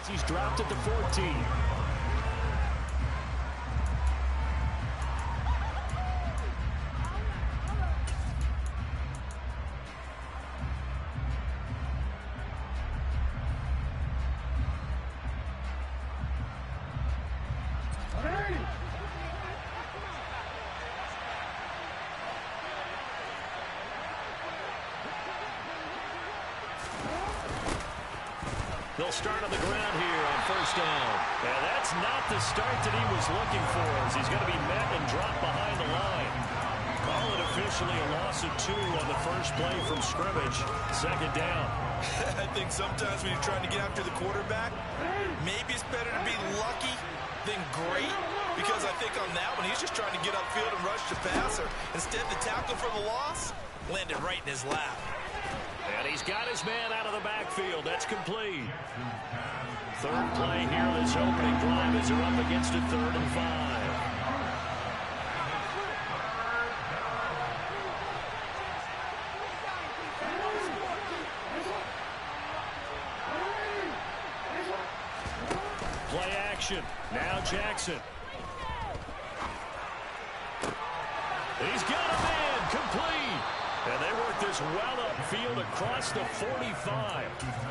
he's dropped at the 14. They'll start on the ground here on first down. And that's not the start that he was looking for, as he's going to be met and dropped behind the line. Call it officially a loss of 2 on the first play from scrimmage. Second down. I think sometimes when you're trying to get after the quarterback, maybe it's better to be lucky than great. Because I think on that one, he's just trying to get upfield and rush the passer. Instead, the tackle for the loss landed right in his lap. And he's got his man out of the backfield. That's complete. Third play here this opening drive as they're up against a 3rd and 5. Play action. Now Jackson. He's got a man complete. And they work this well upfield across the 45.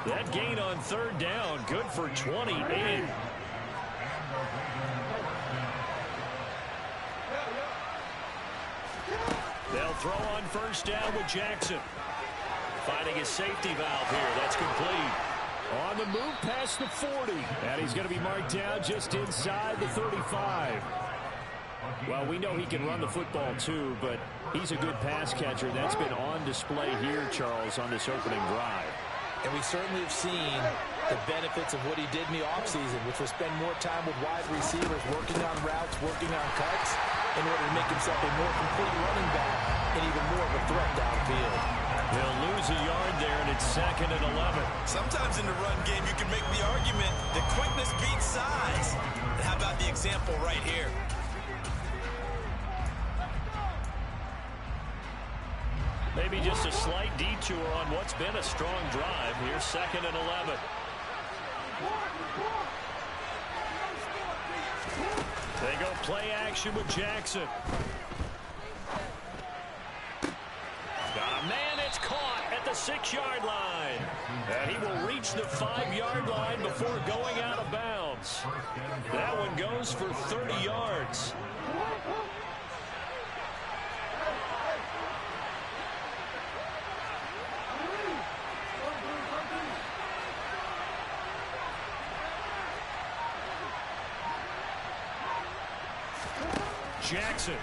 That gain on 3rd down, good for 28. They'll throw on first down with Jackson. Finding his safety valve here. That's complete. On the move past the 40. And he's going to be marked down just inside the 35. Well, we know he can run the football too, but he's a good pass catcher. That's been on display here, Charles, on this opening drive. And we certainly have seen the benefits of what he did in the offseason, which was spend more time with wide receivers, working on routes, working on cuts, in order to make himself a more complete running back and even more of a threat downfield. He'll lose a yard there, and it's 2nd and 11. Sometimes in the run game, you can make the argument that quickness beats size. And how about the example right here? Maybe just a slight detour on what's been a strong drive. Here's 2nd and 11. They go play action with Jackson. Got a man, it's caught at the 6-yard line. And he will reach the 5-yard line before going out of bounds. That one goes for 30 yards. Jackson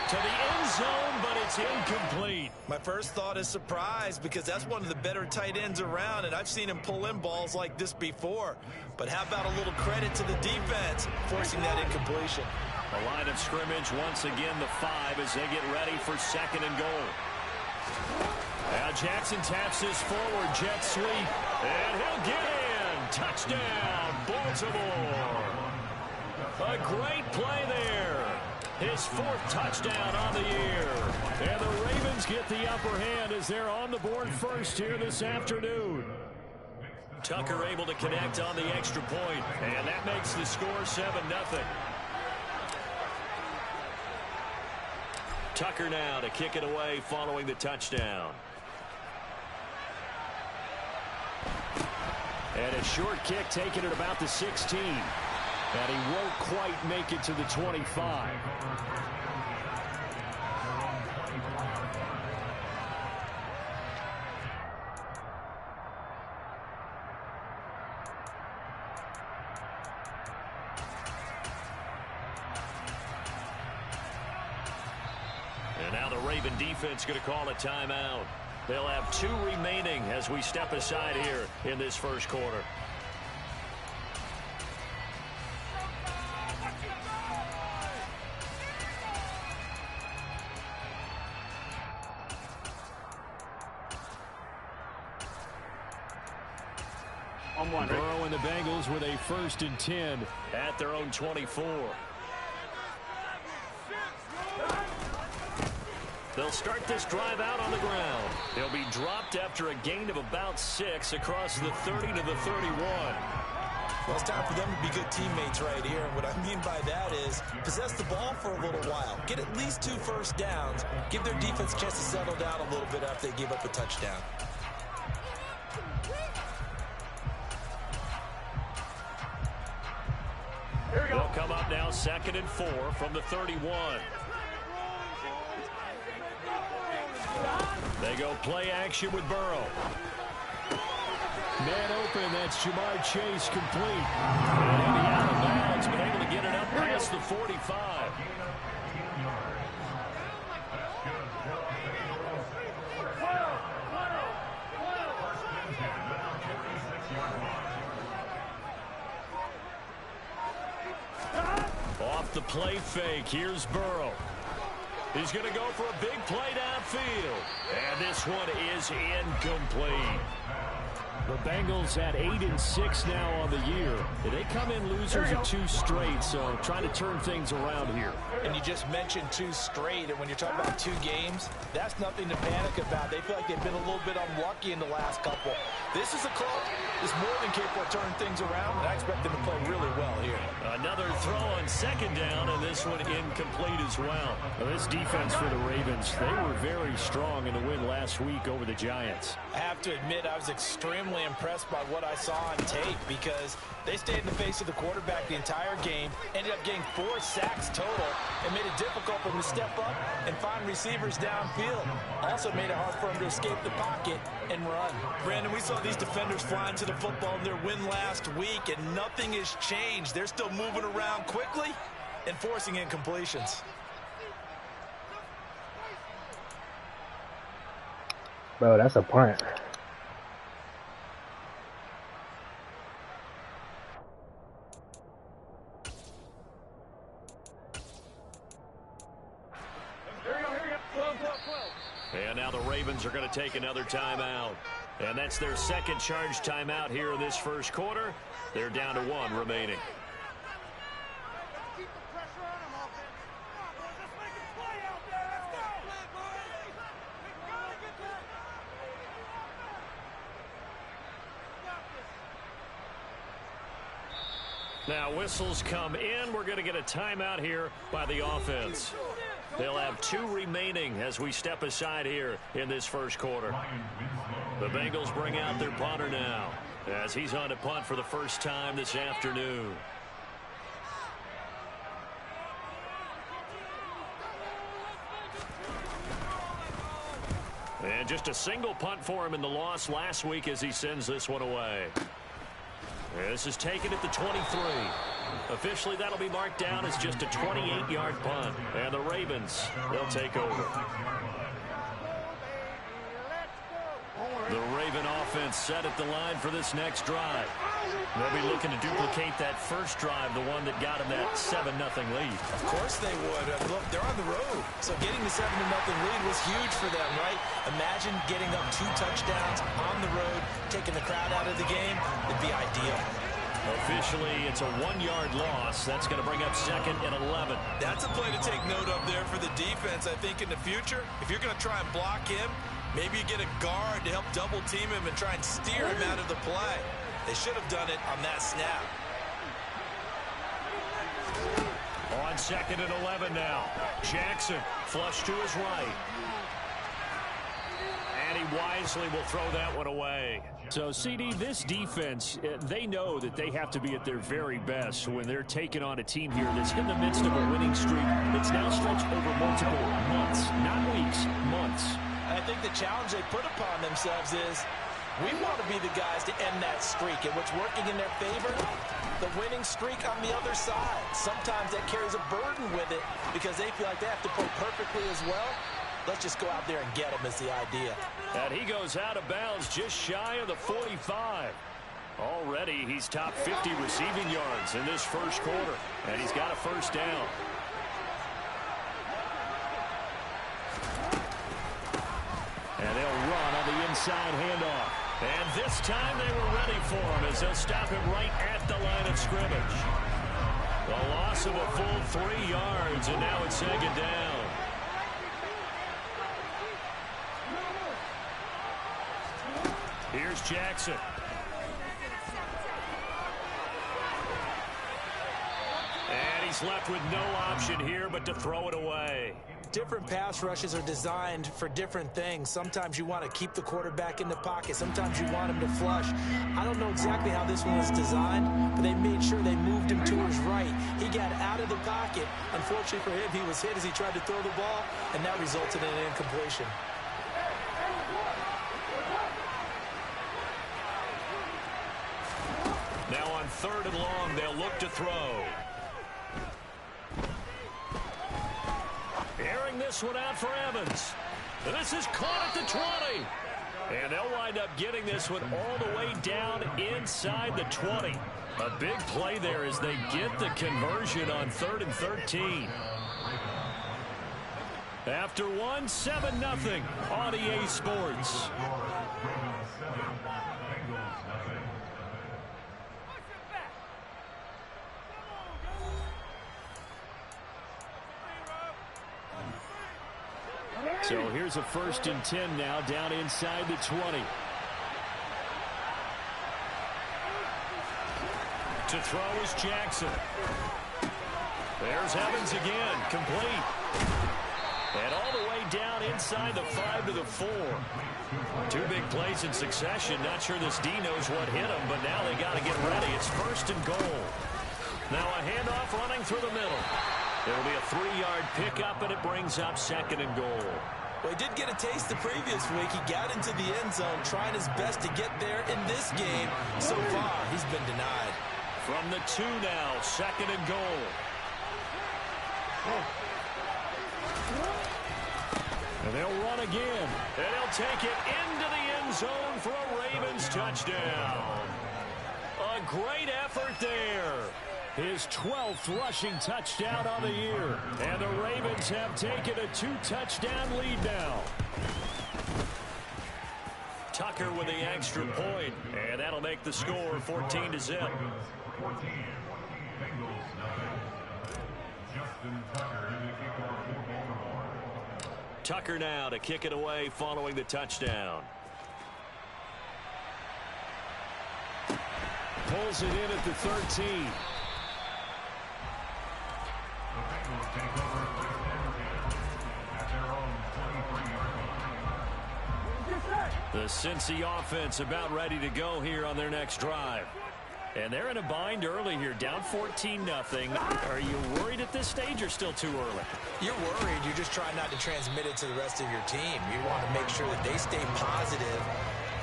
to the end zone, but it's incomplete. My first thought is surprise, because that's one of the better tight ends around, and I've seen him pull in balls like this before. But how about a little credit to the defense forcing that incompletion? The line of scrimmage once again the 5 as they get ready for 2nd and goal. Now Jackson taps his forward jet sweep, and he'll get in. Touchdown, Baltimore. A great play there. His 4th touchdown on the year. And the Ravens get the upper hand as they're on the board first here this afternoon. Tucker able to connect on the extra point, and that makes the score 7-0. Tucker now to kick it away following the touchdown. And a short kick taken at about the 16. And he won't quite make it to the 25. And now the Raven defense going to call a timeout. They'll have 2 remaining as we step aside here in this first quarter. Burrow and the Bengals with a 1st and 10 at their own 24. They'll start this drive out on the ground. He'll be dropped after a gain of about 6 across the 30 to the 31. Well, it's time for them to be good teammates right here. And what I mean by that is possess the ball for a little while. Get at least 2 first downs. Give their defense a chance to settle down a little bit after they give up a touchdown. They'll come up now 2nd and 4 from the 31. They go play action with Burrow. Man open, that's Jamar Chase complete. And he'll be out of bounds, but able to get it up past the 45. Off the play fake, here's Burrow. He's going to go for a big play downfield. And this one is incomplete. The Bengals at 8-6 now on the year. They come in losers of 2 straight, so trying to turn things around here. And you just mentioned 2 straight, and when you're talking about 2 games, that's nothing to panic about. They feel like they've been a little bit unlucky in the last couple. This is a club that's more than capable of turning things around, and I expect them to play really well here. Another throw on 2nd down, and this one incomplete as well. Now, this defense for the Ravens, they were very strong in the win last week over the Giants. I have to admit, I was extremely impressed by what I saw on tape because they stayed in the face of the quarterback the entire game, ended up getting 4 sacks total, and made it difficult for him to step up and find receivers downfield. Also made it hard for him to escape the pocket and run. Brandon, we saw these defenders flying to the football in their win last week, and nothing has changed. They're still moving around quickly and forcing incompletions. Bro, that's a punt. And now the Ravens are going to take another timeout. And that's their 2nd charge timeout here in this first quarter. They're down to 1 remaining. Now whistles come in. We're going to get a timeout here by the offense. They'll have 2 remaining as we step aside here in this first quarter. The Bengals bring out their punter now as he's on to punt for the first time this afternoon. And just a single punt for him in the loss last week as he sends this one away. This is taken at the 23. Officially, that'll be marked down as just a 28-yard punt. And the Ravens, they'll take over. The Raven offense set at the line for this next drive. They'll be looking to duplicate that first drive, the one that got them that 7-0 lead. Of course they would. Look, they're on the road. So getting the 7-0 lead was huge for them, right? Imagine getting up 2 touchdowns on the road, taking the crowd out of the game. It'd be ideal. Officially, it's a 1-yard loss. That's going to bring up 2nd and 11. That's a play to take note of there for the defense. I think in the future, if you're going to try and block him, maybe you get a guard to help double team him and try and steer him out of the play. They should have done it on that snap. On 2nd and 11 now. Jackson flush to his right. And he wisely will throw that one away. So, CD, this defense, they know that they have to be at their very best when they're taking on a team here that's in the midst of a winning streak that's now stretched over multiple months, not weeks, months. I think the challenge they put upon themselves is we want to be the guys to end that streak, and what's working in their favor, the winning streak on the other side. Sometimes that carries a burden with it because they feel like they have to play perfectly as well. Let's just go out there and get him is the idea. And he goes out of bounds just shy of the 45. Already he's top 50 receiving yards in this first quarter, and he's got a first down. And they'll run on the inside handoff. And this time they were ready for him as they'll stop him right at the line of scrimmage. The loss of a full 3 yards, and now it's 2nd down. Here's Jackson. And he's left with no option here but to throw it away. Different pass rushes are designed for different things. Sometimes you want to keep the quarterback in the pocket. Sometimes you want him to flush. I don't know exactly how this one was designed, but they made sure they moved him to his right. He got out of the pocket. Unfortunately for him, he was hit as he tried to throw the ball, and that resulted in an incompletion. Now on 3rd and long, they'll look to throw. Airing this one out for Evans. This is caught at the 20. And they'll wind up getting this one all the way down inside the 20. A big play there as they get the conversion on 3rd and 13. After one, 7-0 on EA Sports. So here's a 1st and 10 now down inside the 20. To throw is Jackson. There's Evans again, complete. And all the way down inside the 5 to the 4. 2 big plays in succession. Not sure this D knows what hit him, but now they got to get ready. It's 1st and goal. Now a handoff running through the middle. It'll be a 3-yard pickup, and it brings up 2nd and goal. Well, he did get a taste the previous week. He got into the end zone, trying his best to get there in this game. So far, he's been denied. From the 2 now, 2nd and goal. And they'll run again. And they'll take it into the end zone for a Ravens touchdown. A great effort there. His 12th rushing touchdown on the year. And the Ravens have taken a 2-touchdown lead now. Tucker with the extra point. And that'll make the score 14-0. Tucker now to kick it away following the touchdown. Pulls it in at the 13. The Cincy offense about ready to go here on their next drive. And they're in a bind early here, down 14-0. Are you worried at this stage or still too early? You're worried. You're just trying not to transmit it to the rest of your team. You want to make sure that they stay positive.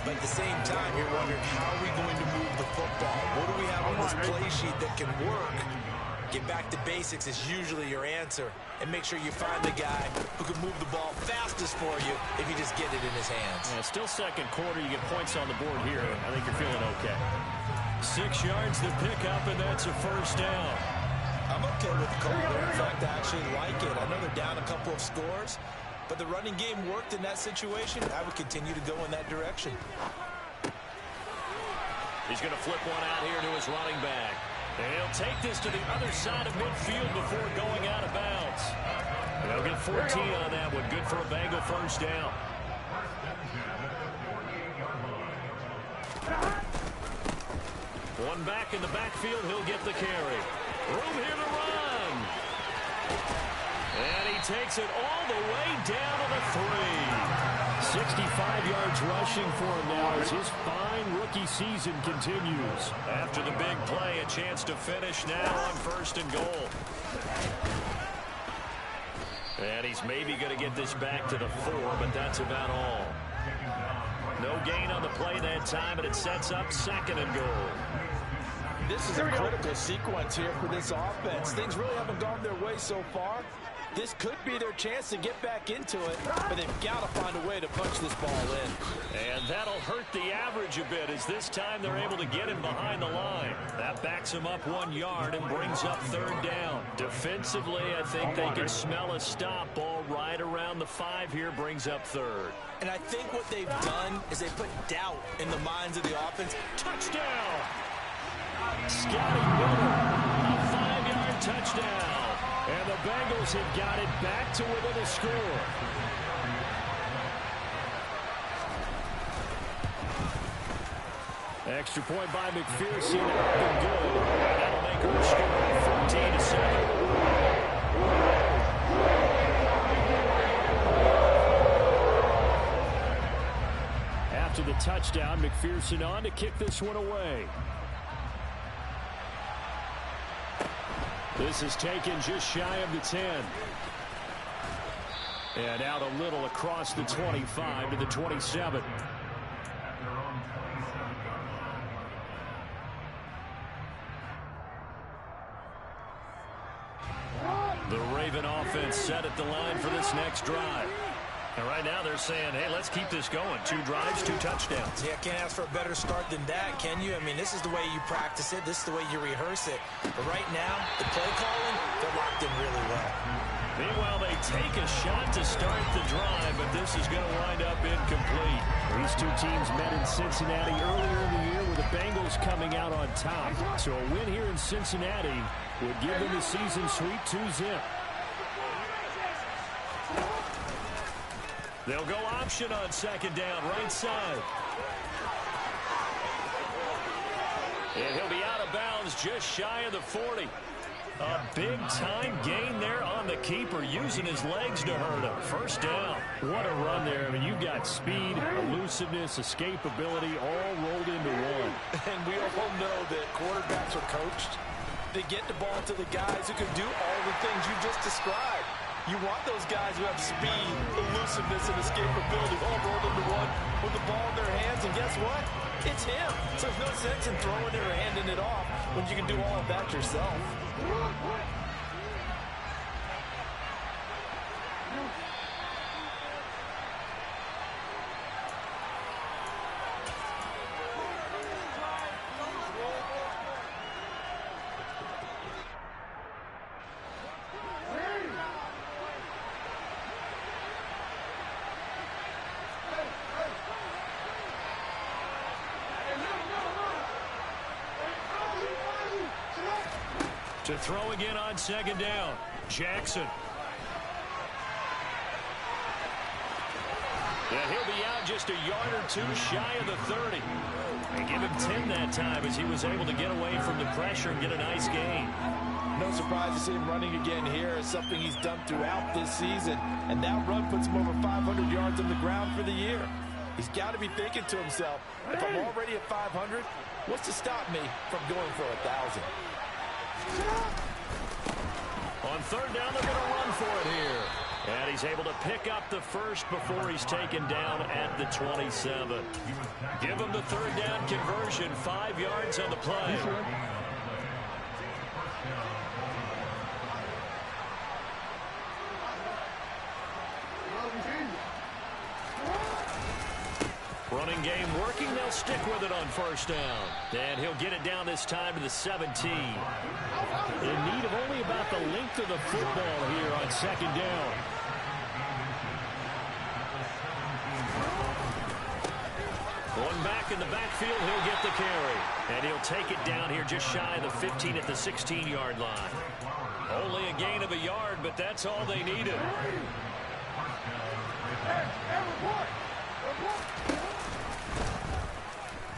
But at the same time, you're wondering, how are we going to move the football? What do we have on this play sheet that can work? Get back to basics is usually your answer. And make sure you find the guy who can move the ball fastest for you if you just get it in his hands. Yeah, still 2nd quarter. You get points on the board here. I think you're feeling okay. 6 yards to pick up, and that's a 1st down. I'm okay with the call there. In fact, I actually like it. I know they're down a couple of scores, but the running game worked in that situation. I would continue to go in that direction. He's going to flip one out here to his running back. And he'll take this to the other side of midfield before going out of bounds. And they'll get 14 on that one. Good for a Bengal 1st down. One back in the backfield. He'll get the carry. Room here to run. And he takes it all the way down to the 3. 65 yards rushing for him now as his fine rookie season continues. After the big play, a chance to finish now on 1st and goal. And he's maybe going to get this back to the 4, but that's about all. No gain on the play that time, and it sets up 2nd and goal. This is a critical sequence here for this offense. Things really haven't gone their way so far. This could be their chance to get back into it, but they've got to find a way to punch this ball in. And that'll hurt the average a bit as this time they're able to get him behind the line. That backs him up 1 yard and brings up 3rd down. Defensively, I think they can smell a stop. Ball right around the 5 here brings up 3rd. And I think what they've done is they put doubt in the minds of the offense. Touchdown! Scotty Miller, a 5-yard touchdown. And the Bengals have got it back to within a score. Extra point by McPherson. Been good. And that'll make her score 14-7. After the touchdown, McPherson on to kick this one away. This is taken just shy of the 10. And out a little across the 25 to the 27. The Raven offense set at the line for this next drive. And right now they're saying, hey, let's keep this going. 2 drives, 2 touchdowns. Yeah, can't ask for a better start than that, can you? I mean, this is the way you practice it. This is the way you rehearse it. But right now, the play calling, they're locked in really well. Meanwhile, they take a shot to start the drive, but this is going to wind up incomplete. These 2 teams met in Cincinnati earlier in the year with the Bengals coming out on top. So a win here in Cincinnati would give them the season sweep 2-zip. They'll go option on second down, right side. And he'll be out of bounds just shy of the 40. A big-time gain there on the keeper, using his legs to hurt him. First down. What a run there. I mean, you've got speed, elusiveness, escapability, all rolled into one. And we all know that quarterbacks are coached. They get the ball to the guys who can do all the things you just described. You want those guys who have speed, elusiveness, and escapability all rolled into one with the ball in their hands. And guess what? It's him. So there's no sense in throwing it or handing it off when you can do all of that yourself. To throw again on second down. Jackson. And he'll be out just a yard or 2 shy of the 30. And give him 10 that time as he was able to get away from the pressure and get a nice gain. No surprise to see him running again here. It's something he's done throughout this season. And that run puts him over 500 yards on the ground for the year. He's got to be thinking to himself, if I'm already at 500, what's to stop me from going for 1,000? On third down, they're going to run for it here. And he's able to pick up the first before he's taken down at the 27. Give him the third down conversion, 5 yards on the play. Running game working. They'll stick with it on first down. And he'll get it down this time to the 17. In need of only about the length of the football here on second down. One back in the backfield, he'll get the carry. And he'll take it down here just shy of the 15 at the 16-yard line. Only a gain of a yard, but that's all they needed.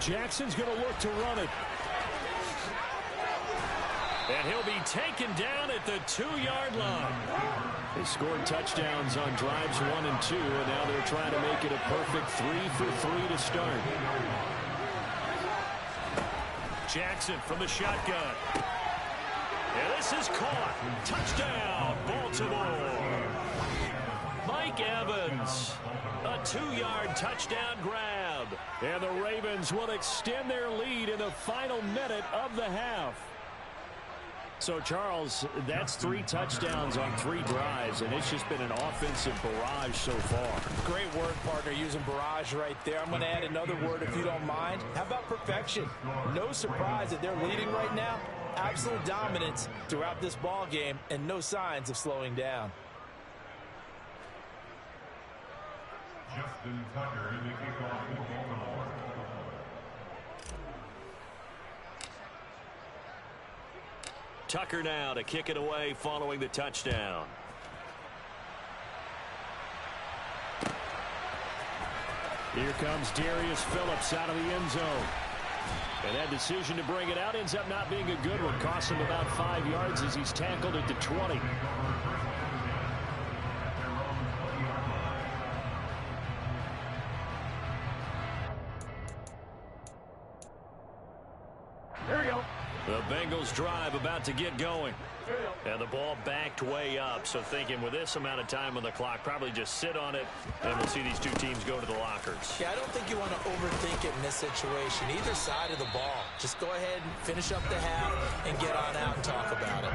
Jackson's going to look to run it. And he'll be taken down at the 2-yard line. They scored touchdowns on drives 1 and 2, and now they're trying to make it a perfect 3 for 3 to start. Jackson from the shotgun. And this is caught. Touchdown, Baltimore. Mike Evans. A 2-yard touchdown grab. And the Ravens will extend their lead in the final minute of the half. So, Charles, that's 3 touchdowns on 3 drives, and it's just been an offensive barrage so far. Great word, partner, using barrage right there. I'm going to add another word if you don't mind. How about perfection? No surprise that they're leading right now. Absolute dominance throughout this ball game and no signs of slowing down. Justin Tucker in the kickoff for Baltimore. Tucker now to kick it away following the touchdown. Here comes Darius Phillips out of the end zone. And that decision to bring it out ends up not being a good one. Costs him about 5 yards as he's tackled at the 20. Here we go. The Bengals drive about to get going. And the ball backed way up. So thinking with this amount of time on the clock, probably just sit on it, and we'll see these two teams go to the lockers. Yeah, I don't think you want to overthink it in this situation. Either side of the ball. Just go ahead and finish up the half and get on out and talk about it.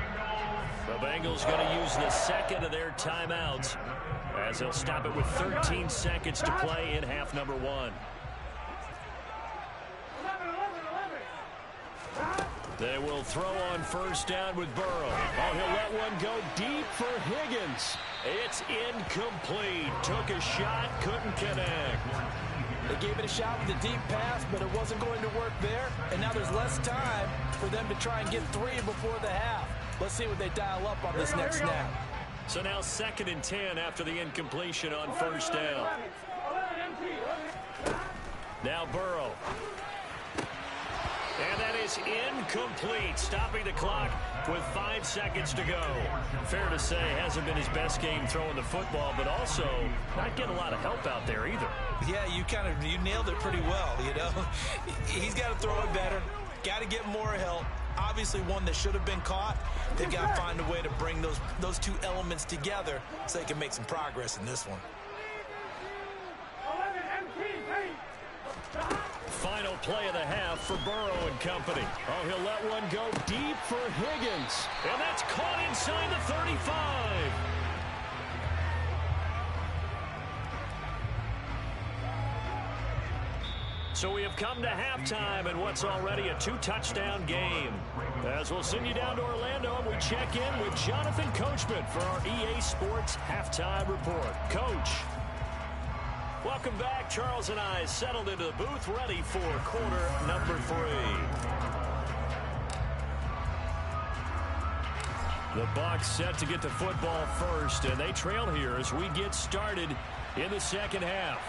The Bengals going to use the second of their timeouts as they'll stop it with 13 seconds to play in half number 1. They will throw on first down with Burrow. Oh, he'll let one go deep for Higgins. It's incomplete. Took a shot, couldn't connect. They gave it a shot with a deep pass, but it wasn't going to work there. And now there's less time for them to try and get 3 before the half. Let's see what they dial up on this next snap. So now 2nd and 10 after the incompletion on first down. Now Burrow. And that is incomplete, stopping the clock with 5 seconds to go. Fair to say, hasn't been his best game throwing the football, but also not getting a lot of help out there either. Yeah, you nailed it pretty well, you know. He's got to throw it better, got to get more help. Obviously one that should have been caught. They've got to find a way to bring those two elements together so they can make some progress in this one. Final play of the half for Burrow and company. Oh, he'll let one go deep for Higgins. And that's caught inside the 35. So we have come to halftime in what's already a 2-touchdown game. As we'll send you down to Orlando and we check in with Jonathan Coachman for our EA Sports Halftime Report. Coach. Welcome back. Charles and I settled into the booth, ready for quarter number 3. The Bucs set to get the football first, and they trail here as we get started in the second half.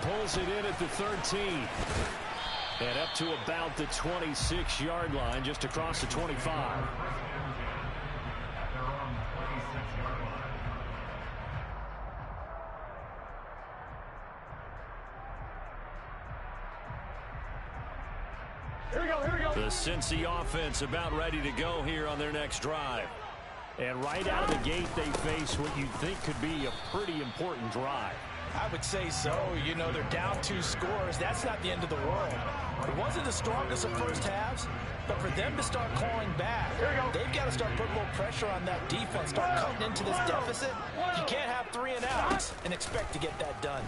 Pulls it in at the 13. And up to about the 26-yard line, just across the 25. The Cincy offense about ready to go here on their next drive. And right out of the gate, they face what you'd think could be a pretty important drive. I would say so. You know, they're down 2 scores. That's not the end of the world. It wasn't the strongest of first halves, but for them to start calling back, they've got to start putting a little pressure on that defense, start cutting into this deficit. You can't have 3 and outs and expect to get that done.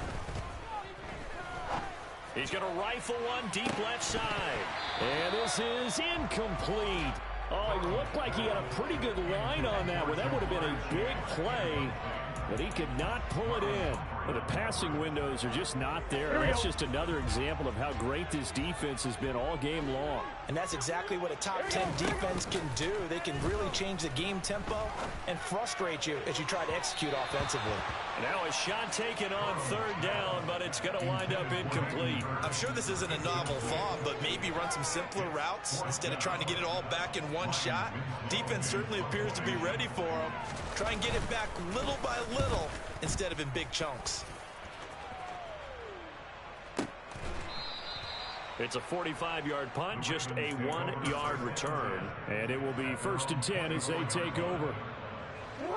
He's going to rifle one deep left side. And this is incomplete. Oh, it looked like he had a pretty good line on that one. That would have been a big play, but he could not pull it in. The passing windows are just not there. That's just another example of how great this defense has been all game long. And that's exactly what a top 10 defense can do. They can really change the game tempo and frustrate you as you try to execute offensively. Now a shot taken on 3rd down, but it's going to wind up incomplete. I'm sure this isn't a novel thought, but maybe run some simpler routes instead of trying to get it all back in one shot. Defense certainly appears to be ready for him. Try and get it back little by little instead of in big chunks. It's a 45-yard punt, just a 1-yard return. And it will be 1st and 10 as they take over.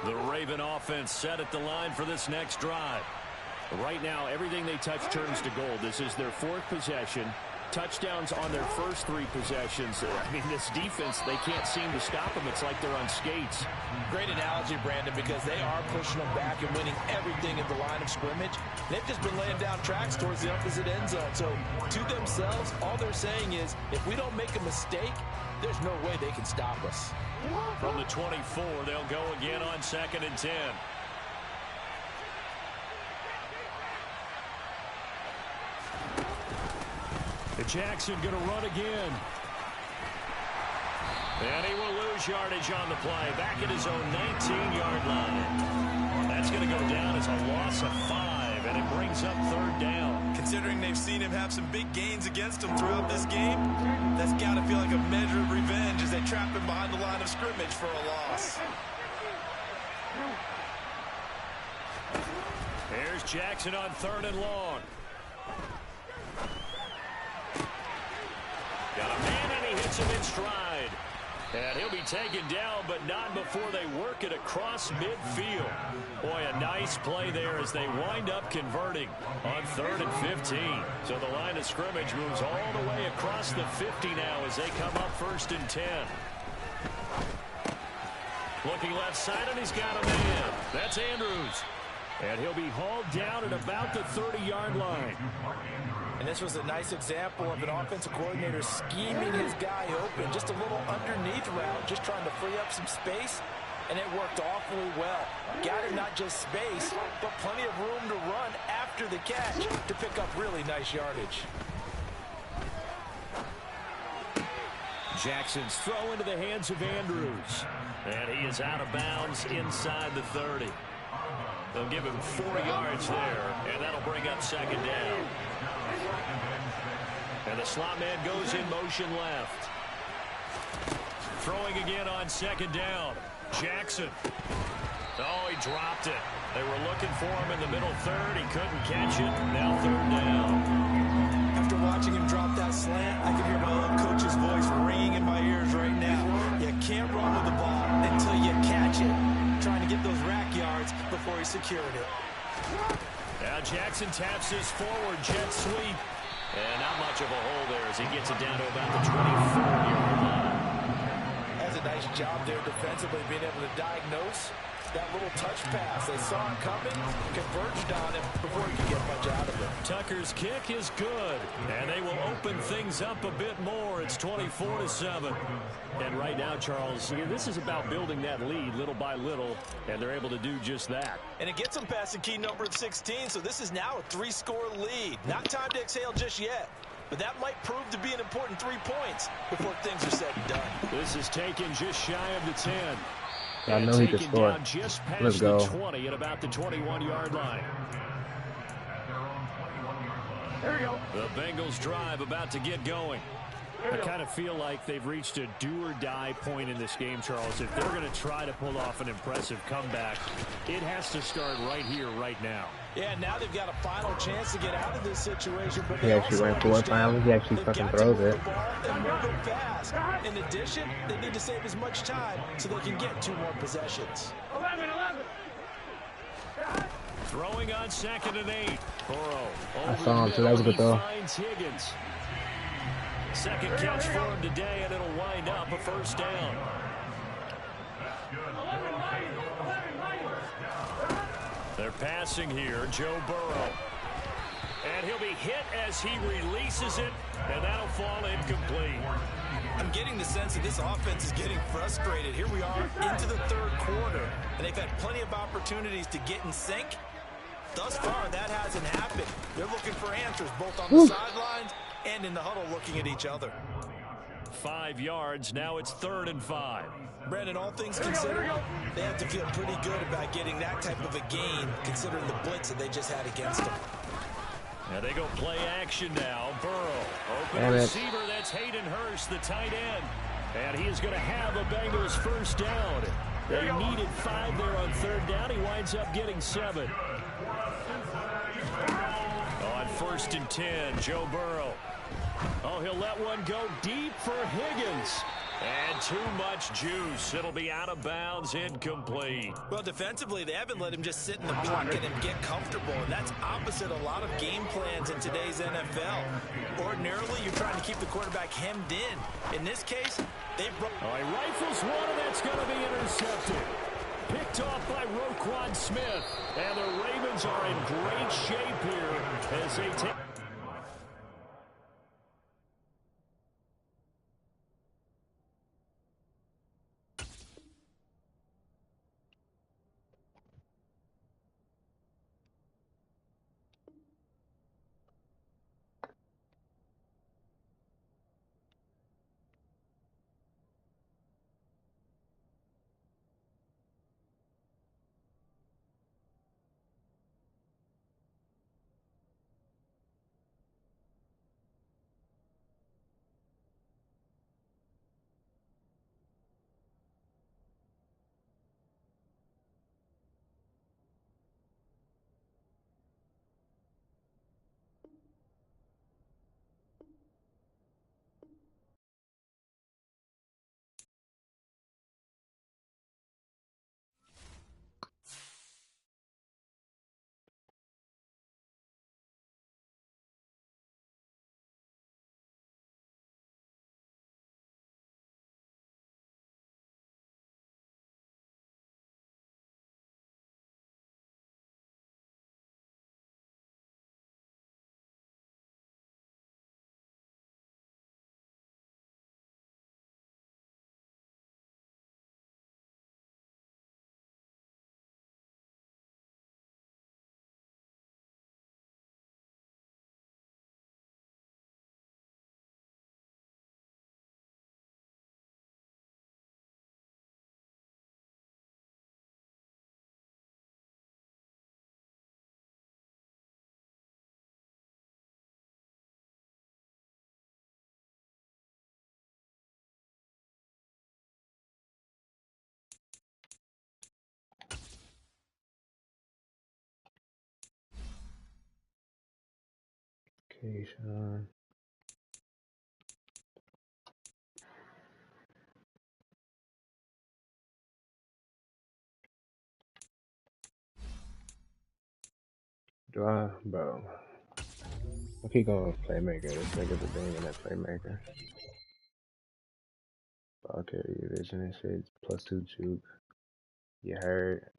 The Raven offense set at the line for this next drive. Right now, everything they touch turns to gold. This is their 4th possession. Touchdowns on their first 3 possessions. I mean, this defense, they can't seem to stop them. It's like they're on skates. Great analogy, Brandon, because they are pushing them back and winning everything at the line of scrimmage. They've just been laying down tracks towards the opposite end zone. So, to themselves, all they're saying is, if we don't make a mistake, there's no way they can stop us. From the 24, they'll go again on 2nd and 10. Jackson going to run again. And he will lose yardage on the play. Back at his own 19-yard line. That's going to go down as a loss of 5. And it brings up third down. Considering they've seen him have some big gains against him throughout this game, that's got to feel like a measure of revenge as they trap him behind the line of scrimmage for a loss. Here's Jackson on third and long. Got a man, and he hits him in stride. And he'll be taken down, but not before they work it across midfield. Boy, a nice play there as they wind up converting on 3rd and 15. So the line of scrimmage moves all the way across the 50 now as they come up 1st and 10. Looking left side, and he's got a man. That's Andrews. And he'll be hauled down at about the 30-yard line. And this was a nice example of an offensive coordinator scheming his guy open. Just a little underneath route, just trying to free up some space. And it worked awfully well. Got him not just space, but plenty of room to run after the catch to pick up really nice yardage. Jackson's throw into the hands of Andrews. And he is out of bounds inside the 30. They'll give him 4 yards there, and that'll bring up 2nd down. And the slot man goes in motion left. Throwing again on 2nd down. Jackson. Oh, he dropped it. They were looking for him in the middle third. He couldn't catch it. Now 3rd down. After watching him drop that slant, I can hear my old coach's voice ringing in my ears right now. You can't run with the ball until you catch it. Trying to get those rack yards before he secured it. Now Jackson taps his forward jet sweep. And not much of a hole there as he gets it down to about the 24-yard line. Has a nice job there defensively, being able to diagnose that little touch pass. They saw him coming, converged on him before he could get much out of it. Tucker's kick is good, and they will open things up a bit more. It's 24-7. And right now, Charles, this is about building that lead little by little, and they're able to do just that. And it gets them past the key number of 16, so this is now a 3-score lead. Not time to exhale just yet, but that might prove to be an important 3 points before things are said and done. This is taken just shy of the 10. I know he can score. Just past Let's go. The 20 at about the 21-yard line. There we go. The Bengals drive about to get going. I kind of feel like they've reached a do-or-die point in this game, Charles. If they're going to try to pull off an impressive comeback, it has to start right here, right now. Yeah, now they've got a final chance to get out of this situation. But He actually ran for it finally. He actually fucking throws it. And move it fast. In addition, they need to save as much time so they can get 2 more possessions. 11. Throwing on 2nd and 8. Burrow. I saw him, so that was a good throw. Finds Higgins. Second catch for him today, and it'll wind up a 1st down. They're passing here, Joe Burrow. And he'll be hit as he releases it, and that'll fall incomplete. I'm getting the sense that this offense is getting frustrated. Here we are into the 3rd quarter, and they've had plenty of opportunities to get in sync. Thus far, that hasn't happened. They're looking for answers both on the sidelines and in the huddle looking at each other. 5 yards. Now it's 3rd and 5. Brandon, all things considered, they have to feel pretty good about getting that type of a gain, considering the blitz that they just had against them. And they go play action now. Burrow, open Damn it. receiver. That's Hayden Hurst, the tight end. And he is going to have a Bengals 1st down. They needed 5 there on 3rd down. He winds up getting 7. On 1st and 10, Joe Burrow. Oh, he'll let one go deep for Higgins. And too much juice. It'll be out of bounds, incomplete. Well, defensively, they haven't let him just sit in the pocket and get comfortable, and that's opposite a lot of game plans in today's NFL. Ordinarily, you're trying to keep the quarterback hemmed in. In this case, they broke. Oh, he rifles one, and that's going to be intercepted. Picked off by Roquan Smith. And the Ravens are in great shape here as they take. Okay, Sean. Bro? I keep going with playmaker. This nigga the thing in that playmaker. Ball carrier vision and shit. +2 juke. You heard.